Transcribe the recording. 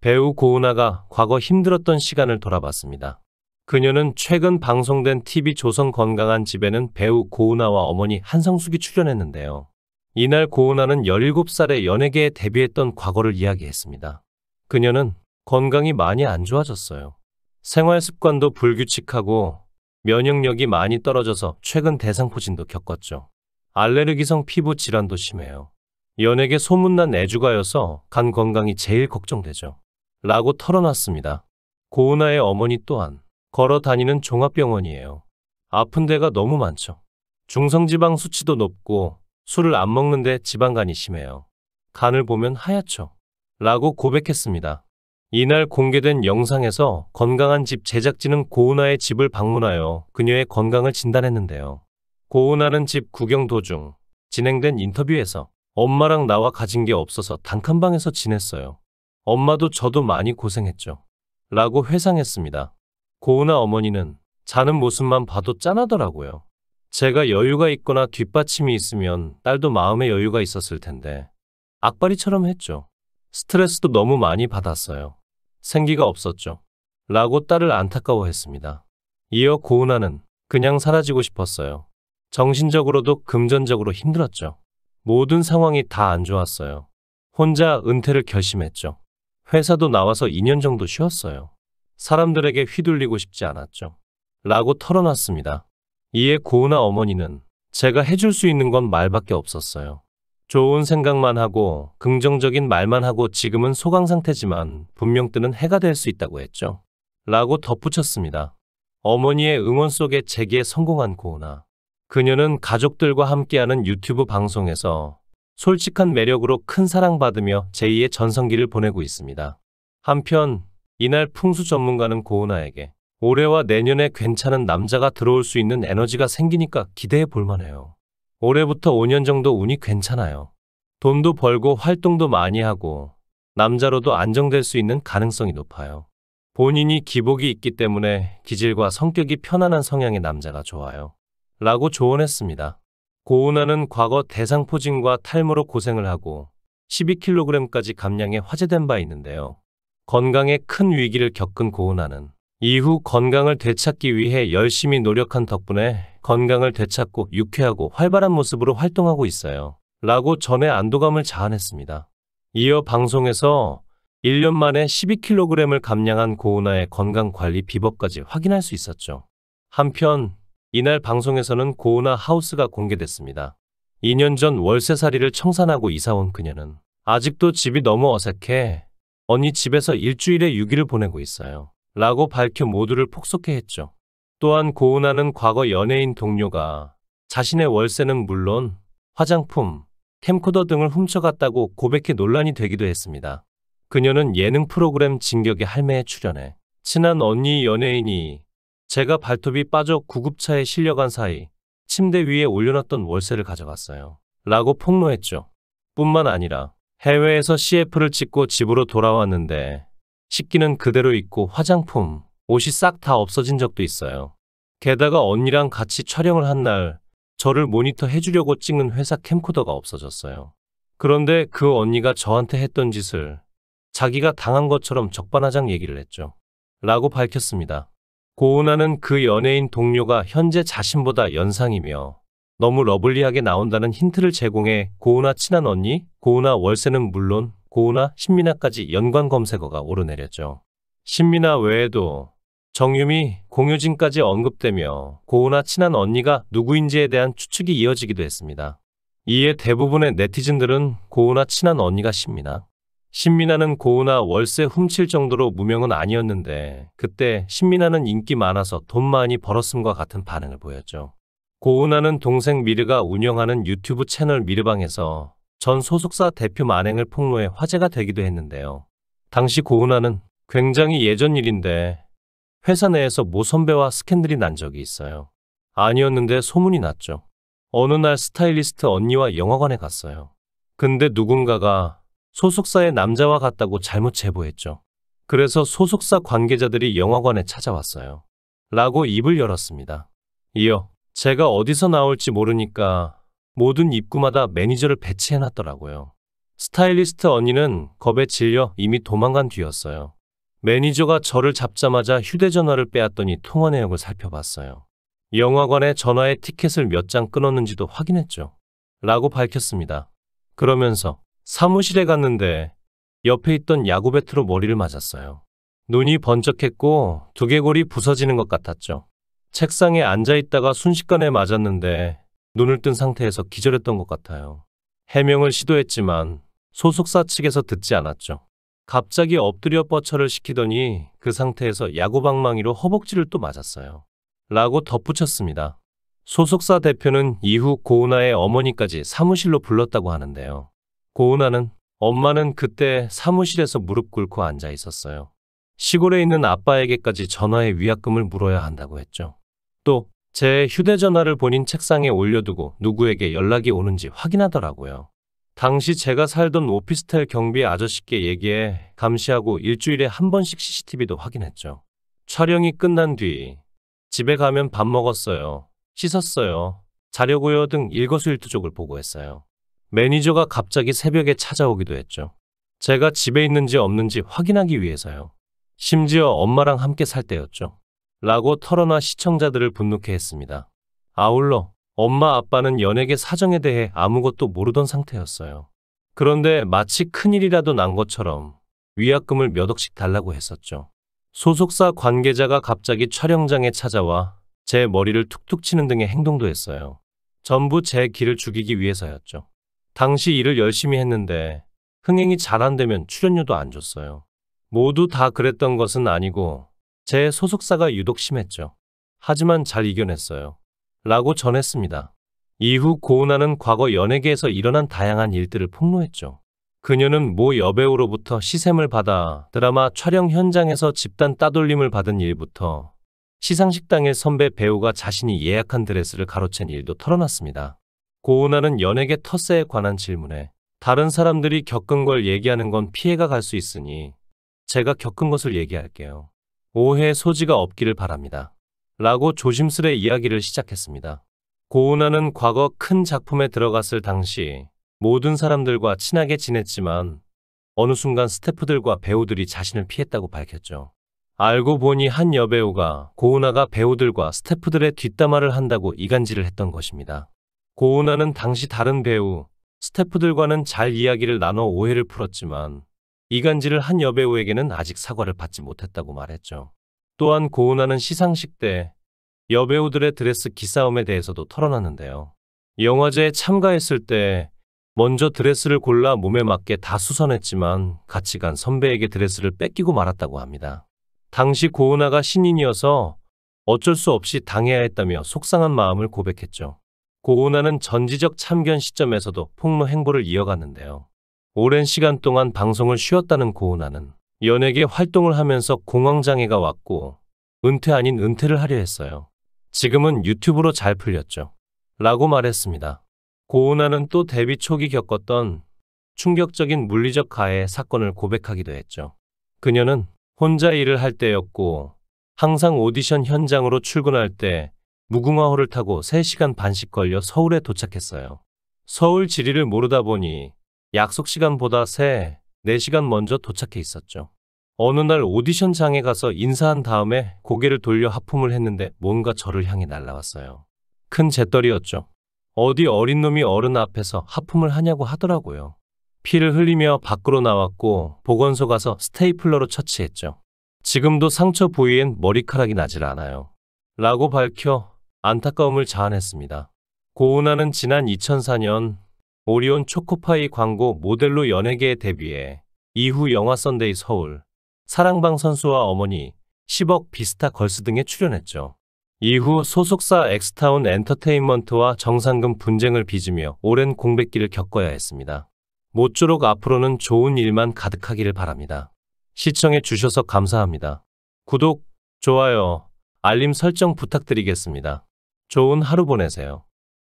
배우 고은아가 과거 힘들었던 시간을 돌아봤습니다. 그녀는 최근 방송된 TV 조선 건강한 집에는 배우 고은아와 어머니 한성숙이 출연했는데요. 이날 고은아는 17살에 연예계에 데뷔했던 과거를 이야기했습니다. 그녀는 건강이 많이 안 좋아졌어요. 생활 습관도 불규칙하고 면역력이 많이 떨어져서 최근 대상포진도 겪었죠. 알레르기성 피부 질환도 심해요. 연예계 소문난 애주가여서 간 건강이 제일 걱정되죠. 라고 털어놨습니다. 고은아의 어머니 또한 걸어 다니는 종합병원이에요. 아픈 데가 너무 많죠. 중성지방 수치도 높고 술을 안 먹는데 지방간이 심해요. 간을 보면 하얗죠. 라고 고백했습니다. 이날 공개된 영상에서 건강한 집 제작진은 고은아의 집을 방문하여 그녀의 건강을 진단했는데요. 고은아는 집 구경 도중 진행된 인터뷰에서 엄마랑 나와 가진 게 없어서 단칸방에서 지냈어요. 엄마도 저도 많이 고생했죠. 라고 회상했습니다. 고은아 어머니는 자는 모습만 봐도 짠하더라고요. 제가 여유가 있거나 뒷받침이 있으면 딸도 마음의 여유가 있었을 텐데 악바리처럼 했죠. 스트레스도 너무 많이 받았어요. 생기가 없었죠. 라고 딸을 안타까워했습니다. 이어 고은아는 그냥 사라지고 싶었어요. 정신적으로도 금전적으로 힘들었죠. 모든 상황이 다 안 좋았어요. 혼자 은퇴를 결심했죠. 회사도 나와서 2년 정도 쉬었어요. 사람들에게 휘둘리고 싶지 않았죠. 라고 털어놨습니다. 이에 고은아 어머니는 제가 해줄 수 있는 건 말밖에 없었어요. 좋은 생각만 하고 긍정적인 말만 하고 지금은 소강 상태지만 분명 뜨는 해가 될 수 있다고 했죠. 라고 덧붙였습니다. 어머니의 응원 속에 재기에 성공한 고은아. 그녀는 가족들과 함께하는 유튜브 방송에서 솔직한 매력으로 큰 사랑받으며 제2의 전성기를 보내고 있습니다. 한편 이날 풍수 전문가는 고은아에게 올해와 내년에 괜찮은 남자가 들어올 수 있는 에너지가 생기니까 기대해 볼만해요. 올해부터 5년 정도 운이 괜찮아요. 돈도 벌고 활동도 많이 하고 남자로도 안정될 수 있는 가능성이 높아요. 본인이 기복이 있기 때문에 기질과 성격이 편안한 성향의 남자가 좋아요. 라고 조언했습니다. 고은아는 과거 대상포진과 탈모로 고생을 하고 12kg까지 감량해 화제된 바 있는데요. 건강에 큰 위기를 겪은 고은아는 이후 건강을 되찾기 위해 열심히 노력한 덕분에 건강을 되찾고 유쾌하고 활발한 모습으로 활동하고 있어요. 라고 전에 안도감을 자아냈습니다. 이어 방송에서 1년 만에 12kg을 감량한 고은아의 건강관리 비법까지 확인할 수 있었죠. 한편 이날 방송에서는 고은아 하우스가 공개됐습니다. 2년 전 월세살이를 청산하고 이사온 그녀는 아직도 집이 너무 어색해 언니 집에서 일주일에 6일을 보내고 있어요. 라고 밝혀 모두를 폭소케 했죠. 또한 고은아는 과거 연예인 동료가 자신의 월세는 물론 화장품, 캠코더 등을 훔쳐갔다고 고백해 논란이 되기도 했습니다. 그녀는 예능 프로그램 진격의 할매에 출연해 친한 언니 연예인이 제가 발톱이 빠져 구급차에 실려간 사이 침대 위에 올려놨던 월세를 가져갔어요. 라고 폭로했죠. 뿐만 아니라 해외에서 CF를 찍고 집으로 돌아왔는데 식기는 그대로 있고 화장품, 옷이 싹 다 없어진 적도 있어요. 게다가 언니랑 같이 촬영을 한 날 저를 모니터 해주려고 찍는 회사 캠코더가 없어졌어요. 그런데 그 언니가 저한테 했던 짓을 자기가 당한 것처럼 적반하장 얘기를 했죠. 라고 밝혔습니다. 고은아는 그 연예인 동료가 현재 자신보다 연상이며 너무 러블리하게 나온다는 힌트를 제공해 고은아 친한 언니, 고은아 월세는 물론 고은아 신민아까지 연관 검색어가 오르내렸죠. 신민아 외에도 정유미, 공효진까지 언급되며 고은아 친한 언니가 누구인지에 대한 추측이 이어지기도 했습니다. 이에 대부분의 네티즌들은 고은아 친한 언니가 신민아. 신민아는 고은아 월세 훔칠 정도로 무명은 아니었는데 그때 신민아는 인기 많아서 돈 많이 벌었음과 같은 반응을 보였죠. 고은아는 동생 미르가 운영하는 유튜브 채널 미르방에서 전 소속사 대표 만행을 폭로해 화제가 되기도 했는데요. 당시 고은아는 굉장히 예전 일인데 회사 내에서 모 선배와 스캔들이 난 적이 있어요. 아니었는데 소문이 났죠. 어느 날 스타일리스트 언니와 영화관에 갔어요. 근데 누군가가 소속사의 남자와 같다고 잘못 제보했죠. 그래서 소속사 관계자들이 영화관에 찾아왔어요. 라고 입을 열었습니다. 이어 제가 어디서 나올지 모르니까 모든 입구마다 매니저를 배치해놨더라고요. 스타일리스트 언니는 겁에 질려 이미 도망간 뒤였어요. 매니저가 저를 잡자마자 휴대전화를 빼앗더니 통화 내역을 살펴봤어요. 영화관에 전화에 티켓을 몇 장 끊었는지도 확인했죠. 라고 밝혔습니다. 그러면서 사무실에 갔는데 옆에 있던 야구 배트로 머리를 맞았어요. 눈이 번쩍했고 두개골이 부서지는 것 같았죠. 책상에 앉아있다가 순식간에 맞았는데 눈을 뜬 상태에서 기절했던 것 같아요. 해명을 시도했지만 소속사 측에서 듣지 않았죠. 갑자기 엎드려 뻗쳐를 시키더니 그 상태에서 야구방망이로 허벅지를 또 맞았어요. 라고 덧붙였습니다. 소속사 대표는 이후 고은아의 어머니까지 사무실로 불렀다고 하는데요. 고은아는 엄마는 그때 사무실에서 무릎 꿇고 앉아 있었어요. 시골에 있는 아빠에게까지 전화해 위약금을 물어야 한다고 했죠. 또 제 휴대전화를 본인 책상에 올려두고 누구에게 연락이 오는지 확인하더라고요. 당시 제가 살던 오피스텔 경비 아저씨께 얘기해 감시하고 일주일에 한 번씩 CCTV도 확인했죠. 촬영이 끝난 뒤 집에 가면 밥 먹었어요. 씻었어요. 자려고요 등 일거수일투족을 보고했어요. 매니저가 갑자기 새벽에 찾아오기도 했죠. 제가 집에 있는지 없는지 확인하기 위해서요. 심지어 엄마랑 함께 살 때였죠. 라고 털어놔 시청자들을 분노케 했습니다. 아울러 엄마 아빠는 연예계 사정에 대해 아무것도 모르던 상태였어요. 그런데 마치 큰일이라도 난 것처럼 위약금을 몇 억씩 달라고 했었죠. 소속사 관계자가 갑자기 촬영장에 찾아와 제 머리를 툭툭 치는 등의 행동도 했어요. 전부 제 기를 죽이기 위해서였죠. 당시 일을 열심히 했는데 흥행이 잘 안 되면 출연료도 안 줬어요. 모두 다 그랬던 것은 아니고 제 소속사가 유독 심했죠. 하지만 잘 이겨냈어요. 라고 전했습니다. 이후 고은아는 과거 연예계에서 일어난 다양한 일들을 폭로했죠. 그녀는 모 여배우로부터 시샘을 받아 드라마 촬영 현장에서 집단 따돌림을 받은 일부터 시상식 당일 선배 배우가 자신이 예약한 드레스를 가로챈 일도 털어놨습니다. 고은아는 연예계 텃세에 관한 질문에 다른 사람들이 겪은 걸 얘기하는 건 피해가 갈 수 있으니 제가 겪은 것을 얘기할게요. 오해의 소지가 없기를 바랍니다. 라고 조심스레 이야기를 시작했습니다. 고은아는 과거 큰 작품에 들어갔을 당시 모든 사람들과 친하게 지냈지만 어느 순간 스태프들과 배우들이 자신을 피했다고 밝혔죠. 알고 보니 한 여배우가 고은아가 배우들과 스태프들의 뒷담화를 한다고 이간질을 했던 것입니다. 고은아는 당시 다른 배우, 스태프들과는 잘 이야기를 나눠 오해를 풀었지만 이간질을 한 여배우에게는 아직 사과를 받지 못했다고 말했죠. 또한 고은아는 시상식 때 여배우들의 드레스 기싸움에 대해서도 털어놨는데요. 영화제에 참가했을 때 먼저 드레스를 골라 몸에 맞게 다 수선했지만 같이 간 선배에게 드레스를 뺏기고 말았다고 합니다. 당시 고은아가 신인이어서 어쩔 수 없이 당해야 했다며 속상한 마음을 고백했죠. 고은아는 전지적 참견 시점에서도 폭로 행보를 이어갔는데요. 오랜 시간 동안 방송을 쉬었다는 고은아는 연예계 활동을 하면서 공황장애가 왔고 은퇴 아닌 은퇴를 하려 했어요. 지금은 유튜브로 잘 풀렸죠. 라고 말했습니다. 고은아는 또 데뷔 초기 겪었던 충격적인 물리적 가해 사건을 고백하기도 했죠. 그녀는 혼자 일을 할 때였고 항상 오디션 현장으로 출근할 때 무궁화호를 타고 3시간 반씩 걸려 서울에 도착했어요. 서울 지리를 모르다 보니 약속 시간보다 4시간 먼저 도착해 있었죠. 어느 날 오디션장에 가서 인사한 다음에 고개를 돌려 하품을 했는데 뭔가 저를 향해 날아왔어요. 큰 재떨이었죠. 어디 어린 놈이 어른 앞에서 하품을 하냐고 하더라고요. 피를 흘리며 밖으로 나왔고 보건소 가서 스테이플러로 처치했죠. 지금도 상처 부위엔 머리카락이 나질 않아요. 라고 밝혀 안타까움을 자아냈습니다. 고은아는 지난 2004년 오리온 초코파이 광고 모델로 연예계에 데뷔해 이후 영화 썬데이 서울, 사랑방 선수와 어머니, 10억 비스타 걸스 등에 출연했죠. 이후 소속사 엑스타운 엔터테인먼트와 정상금 분쟁을 빚으며 오랜 공백기를 겪어야 했습니다. 모쪼록 앞으로는 좋은 일만 가득하기를 바랍니다. 시청해 주셔서 감사합니다. 구독, 좋아요, 알림 설정 부탁드리겠습니다. 좋은 하루 보내세요.